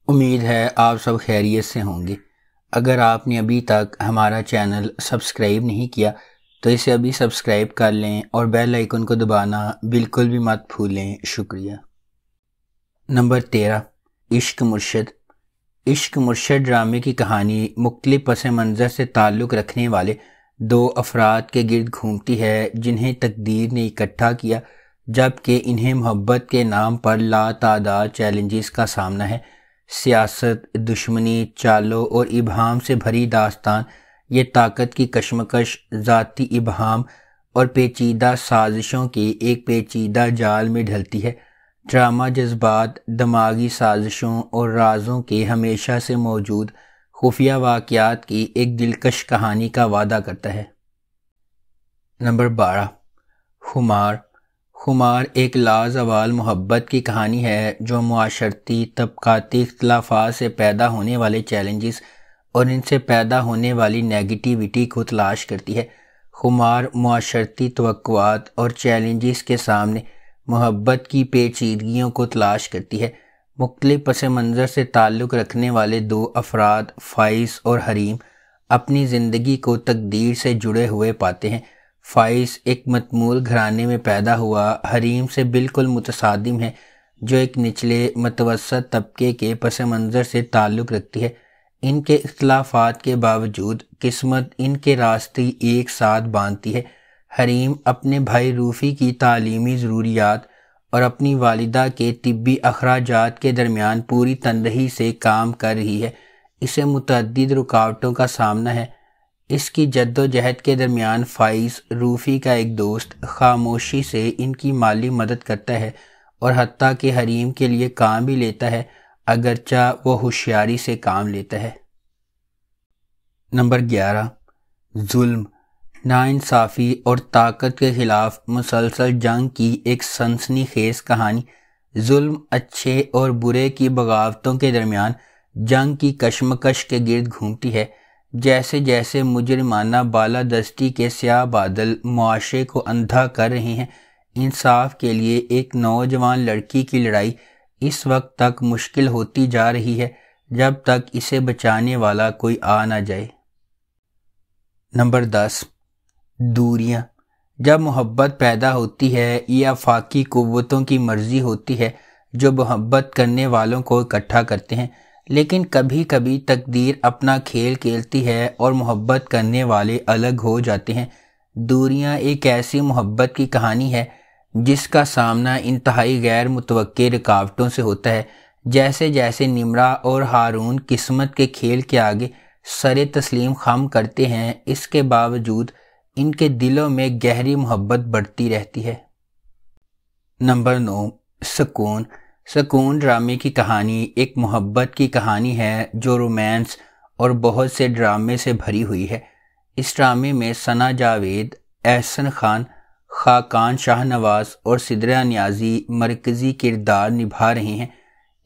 امید ہے آپ سب خیریت سے ہوں گے۔ اگر آپ نے ابھی تک ہمارا چینل سبسکرائب نہیں کیا تو اسے ابھی سبسکرائب کر لیں اور بیل آئیکن کو دبانا بالکل بھی مت بھولیں۔ شکریہ۔ نمبر 13، عشق مرشد۔ عشق مرشد ڈرامے کی کہانی مختلف پس منظر سے تعلق رکھنے والے دو افراد کے گرد گھومتی ہے جنہیں تقدیر نے اکٹھا کیا، جبکہ انہیں محبت کے نام پر لاتعداد چیلنجز کا سامنا ہے۔ سیاست، دشمنی، چالوں اور ابہام سے بھری داستان یہ طاقت کی کشمکش، ذاتی ابہام اور پیچیدہ سازشوں کے ایک پیچیدہ جال میں ڈھلتی ہے۔ ڈرامہ جذبات، دماغی سازشوں اور رازوں کے ہمیشہ سے موجود خفیہ واقعات کی ایک دلکش کہانی کا وعدہ کرتا ہے۔ نمبر 12، خمار۔ خمار ایک لازوال محبت کی کہانی ہے جو معاشرتی طبقاتی اختلافات سے پیدا ہونے والے چیلنجز اور ان سے پیدا ہونے والی نیگیٹیوٹی کو تلاش کرتی ہے۔ خمار معاشرتی توقعات اور چیلنجز کے سامنے محبت کی پیچیدگیوں کو تلاش کرتی ہے۔ مختلف پس منظر سے تعلق رکھنے والے دو افراد، فائز اور حریم، اپنی زندگی کو تقدیر سے جڑے ہوئے پاتے ہیں۔ فائز ایک متمول گھرانے میں پیدا ہوا حریم سے بالکل متصادم ہے جو ایک نچلے متوسط طبقے کے پس منظر سے تعلق رکھتی ہے۔ ان کے اختلافات کے باوجود قسمت ان کے راستے ایک ساتھ باندھتی ہے۔ حریم اپنے بھائی روفی کی تعلیمی ضروریات اور اپنی والدہ کے طبی اخراجات کے درمیان پوری تنہائی سے کام کر رہی ہے۔ اسے متعدد رکاوٹوں کا سامنا ہے۔ اس کی جد و جہد کے درمیان فائز، روفی کا ایک دوست، خاموشی سے ان کی مالی مدد کرتا ہے اور حتیٰ کہ حریم کے لیے کام بھی لیتا ہے، اگرچہ وہ ہوشیاری سے کام لیتا ہے۔ نمبر 11، ظلم۔ ناانصافی اور طاقت کے خلاف مسلسل جنگ کی ایک سنسنی خیز کہانی۔ ظلم، اچھے اور برے کی بغاوتوں کے درمیان جنگ کی کشمکش کے گرد گھومتی ہے۔ جیسے جیسے مجرمانہ بالادستی کے سیاہ بادل معاشرے کو اندھا کر رہے ہیں، انصاف کے لیے ایک نوجوان لڑکی کی لڑائی اس وقت تک مشکل ہوتی جا رہی ہے جب تک اسے بچانے والا کوئی آ نہ جائے۔ نمبر 10، دوریاں۔ جب محبت پیدا ہوتی ہے یہ آفاقی قوتوں کی مرضی ہوتی ہے جو محبت کرنے والوں کو اکٹھا کرتے ہیں، لیکن کبھی کبھی تقدیر اپنا کھیل کھیلتی ہے اور محبت کرنے والے الگ ہو جاتے ہیں۔ دوریاں ایک ایسی محبت کی کہانی ہے جس کا سامنا انتہائی غیر متوقع رکاوٹوں سے ہوتا ہے۔ جیسے جیسے نمرہ اور ہارون قسمت کے کھیل کے آگے سر تسلیم خم کرتے ہیں، اس کے باوجود ان کے دلوں میں گہری محبت بڑھتی رہتی ہے۔ نمبر 9، سکون۔ سکون ڈرامے کی کہانی ایک محبت کی کہانی ہے جو رومانس اور بہت سے ڈرامے سے بھری ہوئی ہے۔ اس ڈرامے میں ثنا جاوید، احسن خان، خاقان شاہ نواز اور سدرہ نیازی مرکزی کردار نبھا رہے ہیں۔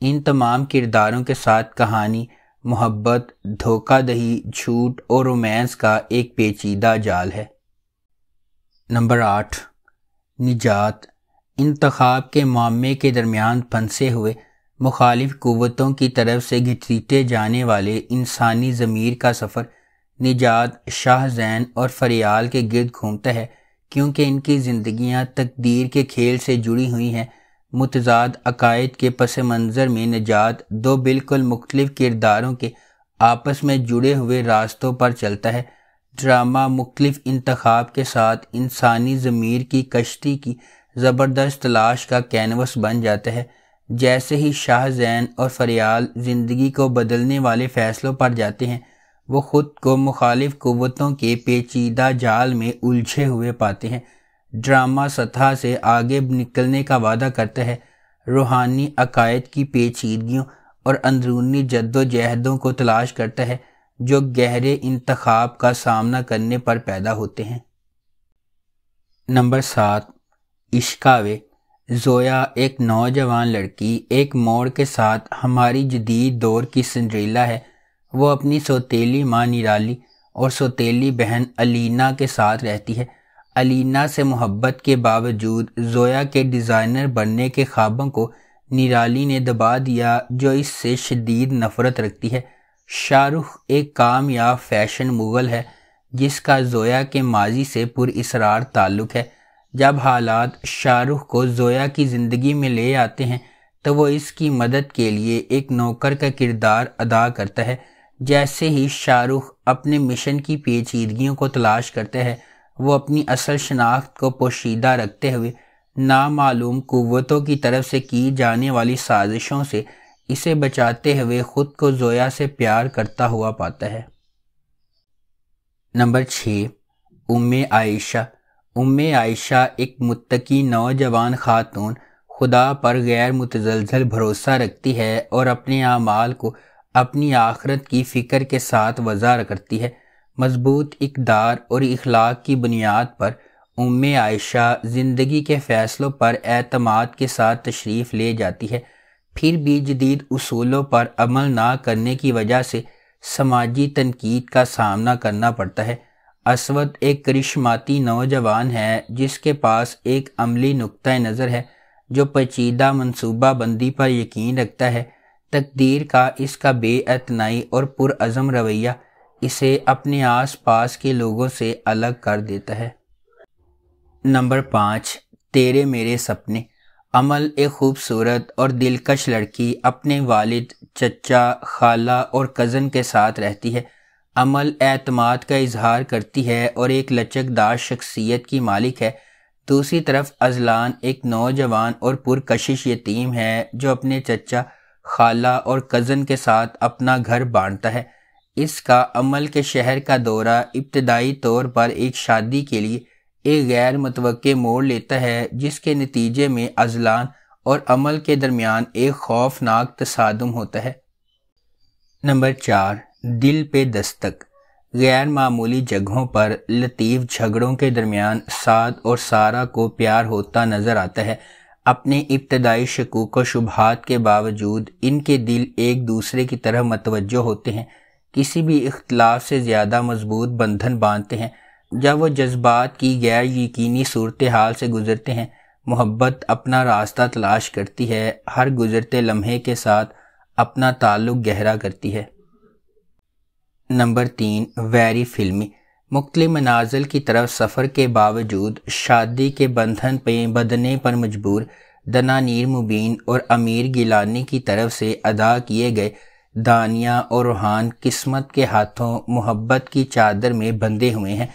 ان تمام کرداروں کے ساتھ کہانی محبت، دھوکہ دہی، جھوٹ اور رومانس کا ایک پیچیدہ جال ہے۔ نمبر 8، نجات۔ انتخاب کے معمے کے درمیان پھنسے ہوئے مخالف قوتوں کی طرف سے گھسیٹے جانے والے انسانی ضمیر کا سفر۔ نجات شاہ زین اور فریال کے گرد گھومتا ہے کیونکہ ان کی زندگیاں تقدیر کے کھیل سے جڑی ہوئی ہیں۔ متضاد عقائد کے پس منظر میں نجات دو بالکل مختلف کرداروں کے آپس میں جڑے ہوئے راستوں پر چلتا ہے۔ ڈرامہ مختلف انتخاب کے ساتھ انسانی ضمیر کی کشتی کی زبردست تلاش کا کینوس بن جاتا ہے۔ جیسے ہی شاہ زین اور فریال زندگی کو بدلنے والے فیصلوں پر جاتے ہیں، وہ خود کو مخالف قوتوں کے پیچیدہ جال میں الجھے ہوئے پاتے ہیں۔ ڈرامہ سطح سے آگے نکلنے کا وعدہ کرتا ہے، روحانی عقائد کی پیچیدگیوں اور اندرونی جد و جہدوں کو تلاش کرتا ہے جو گہرے انتخاب کا سامنا کرنے پر پیدا ہوتے ہیں۔ نمبر 7، عشقاوے۔ زویا ایک نوجوان لڑکی ایک موڑ کے ساتھ ہماری جدید دور کی سنڈریلا ہے۔ وہ اپنی سوتیلی ماں نرالی اور سوتیلی بہن الینا کے ساتھ رہتی ہے۔ الینا سے محبت کے باوجود زویا کے ڈیزائنر بننے کے خوابوں کو نرالی نے دبا دیا جو اس سے شدید نفرت رکھتی ہے۔ شاہ رخ ایک کامیاب فیشن مغل ہے جس کا زویا کے ماضی سے پر اسرار تعلق ہے۔ جب حالات شاہ رخ کو زویا کی زندگی میں لے آتے ہیں تو وہ اس کی مدد کے لیے ایک نوکر کا کردار ادا کرتا ہے۔ جیسے ہی شاہ رخ اپنے مشن کی پیچیدگیوں کو تلاش کرتا ہے، وہ اپنی اصل شناخت کو پوشیدہ رکھتے ہوئے نامعلوم قوتوں کی طرف سے کی جانے والی سازشوں سے اسے بچاتے ہوئے خود کو زویا سے پیار کرتا ہوا پاتا ہے۔ نمبر 6، ام عائشہ۔ ام عائشہ ایک متقی نوجوان خاتون خدا پر غیر متزلزل بھروسہ رکھتی ہے اور اپنے اعمال کو اپنی آخرت کی فکر کے ساتھ وضع کرتی ہے۔ مضبوط اقدار اور اخلاق کی بنیاد پر ام عائشہ زندگی کے فیصلوں پر اعتماد کے ساتھ تشریف لے جاتی ہے، پھر بھی جدید اصولوں پر عمل نہ کرنے کی وجہ سے سماجی تنقید کا سامنا کرنا پڑتا ہے۔ اسود ایک کرشماتی نوجوان ہے جس کے پاس ایک عملی نقطہ نظر ہے جو پیچیدہ منصوبہ بندی پر یقین رکھتا ہے۔ تقدیر کا اس کا بے اعتنائی اور پرعزم رویہ اسے اپنے آس پاس کے لوگوں سے الگ کر دیتا ہے۔ نمبر 5، تیرے میرے سپنے۔ امل ایک خوبصورت اور دلکش لڑکی اپنے والد، چچا، خالہ اور کزن کے ساتھ رہتی ہے۔ امل اعتماد کا اظہار کرتی ہے اور ایک لچکدار شخصیت کی مالک ہے۔ دوسری طرف اذلان ایک نوجوان اور پرکشش یتیم ہے جو اپنے چچا، خالہ اور کزن کے ساتھ اپنا گھر بانٹتا ہے۔ اس کا امل کے شہر کا دورہ ابتدائی طور پر ایک شادی کے لیے ایک غیر متوقع موڑ لیتا ہے جس کے نتیجے میں اذلان اور امل کے درمیان ایک خوفناک تصادم ہوتا ہے۔ نمبر 4، دل پہ دستک۔ غیر معمولی جگہوں پر لطیف جھگڑوں کے درمیان سعد اور سارہ کو پیار ہوتا نظر آتا ہے۔ اپنے ابتدائی شکوک و شبہات کے باوجود ان کے دل ایک دوسرے کی طرف متوجہ ہوتے ہیں، کسی بھی اختلاف سے زیادہ مضبوط بندھن باندھتے ہیں۔ جب وہ جذبات کی غیر یقینی صورتحال سے گزرتے ہیں، محبت اپنا راستہ تلاش کرتی ہے، ہر گزرتے لمحے کے ساتھ اپنا تعلق گہرا کرتی ہے۔ نمبر 3، ویری فلمی۔ مختلف منازل کی طرف سفر کے باوجود شادی کے بندھن پہ بدنے پر مجبور دنانیر مبین اور امیر گیلانی کی طرف سے ادا کیے گئے دانیہ اور روحان قسمت کے ہاتھوں محبت کی چادر میں بندھے ہوئے ہیں۔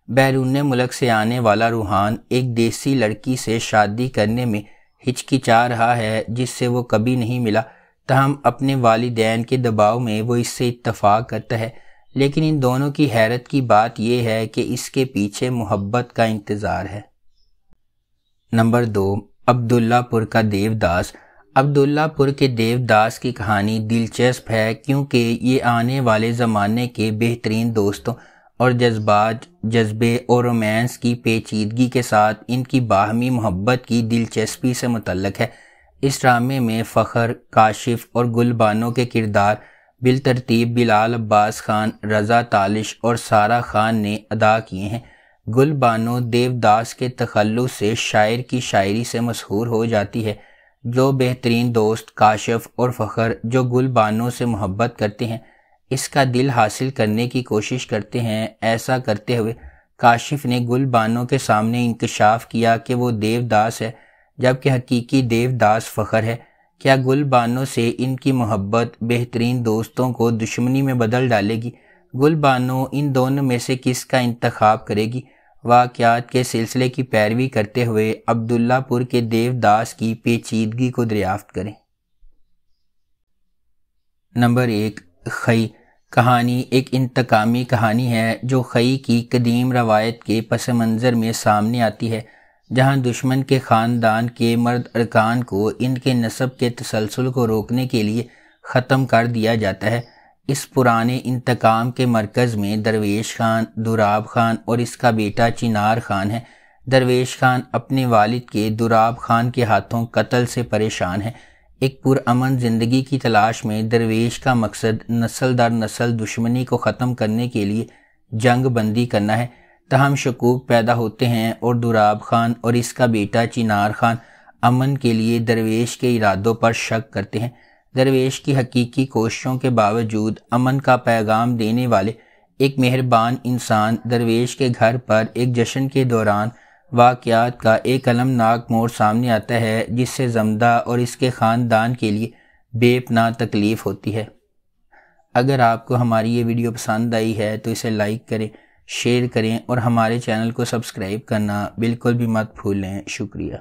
بیرون ملک سے آنے والا روحان ایک دیسی لڑکی سے شادی کرنے میں ہچکچا رہا ہے جس سے وہ کبھی نہیں ملا، تاہم اپنے والدین کے دباؤ میں وہ اس سے اتفاق کرتا ہے، لیکن ان دونوں کی حیرت کی بات یہ ہے کہ اس کے پیچھے محبت کا انتظار ہے۔ نمبر 2، عبداللہ پور کا دیوداس۔ عبداللہ پور کے دیوداس کی کہانی دلچسپ ہے کیونکہ یہ آنے والے زمانے کے بہترین دوستوں اور جذبات، جذبے اور رومانس کی پیچیدگی کے ساتھ ان کی باہمی محبت کی دلچسپی سے متعلق ہے۔ اس ڈرامے میں فخر، کاشف اور گل بانو کے کردار بالترتیب بلال عباس خان، رضا تالش اور سارہ خان نے ادا کیے ہیں۔ گل بانو دیوداس کے تخلص سے شاعر کی شاعری سے مسحور ہو جاتی ہے۔ جو بہترین دوست کاشف اور فخر جو گل بانو سے محبت کرتے ہیں اس کا دل حاصل کرنے کی کوشش کرتے ہیں، ایسا کرتے ہوئے کاشف نے گل بانو کے سامنے انکشاف کیا کہ وہ دیوداس ہے جبکہ حقیقی دیوداس فخر ہے۔ کیا گل بانو سے ان کی محبت بہترین دوستوں کو دشمنی میں بدل ڈالے گی؟ گل بانو ان دونوں میں سے کس کا انتخاب کرے گی؟ واقعات کے سلسلے کی پیروی کرتے ہوئے عبداللہ پور کے دیوداس کی پیچیدگی کو دریافت کریں۔ نمبر 1، خئی۔ کہانی ایک انتقامی کہانی ہے جو خئی کی قدیم روایت کے پس منظر میں سامنے آتی ہے، جہاں دشمن کے خاندان کے مرد ارکان کو ان کے نسب کے تسلسل کو روکنے کے لیے ختم کر دیا جاتا ہے۔ اس پرانے انتقام کے مرکز میں درویش خان، دوراب خان اور اس کا بیٹا چنار خان ہے۔ درویش خان اپنے والد کے دوراب خان کے ہاتھوں قتل سے پریشان ہے۔ ایک پرامن زندگی کی تلاش میں درویش کا مقصد نسل در نسل دشمنی کو ختم کرنے کے لیے جنگ بندی کرنا ہے، تاہم شکوک پیدا ہوتے ہیں اور دوراب خان اور اس کا بیٹا چنار خان امن کے لیے درویش کے ارادوں پر شک کرتے ہیں۔ درویش کی حقیقی کوششوں کے باوجود امن کا پیغام دینے والے ایک مہربان انسان درویش کے گھر پر ایک جشن کے دوران واقعات کا ایک المناک موڑ سامنے آتا ہے جس سے زمدہ اور اس کے خاندان کے لیے بے پناہ تکلیف ہوتی ہے۔ اگر آپ کو ہماری یہ ویڈیو پسند آئی ہے تو اسے لائک کریں، شیئر کریں اور ہمارے چینل کو سبسکرائب کرنا بالکل بھی مت بھولیں۔ شکریہ۔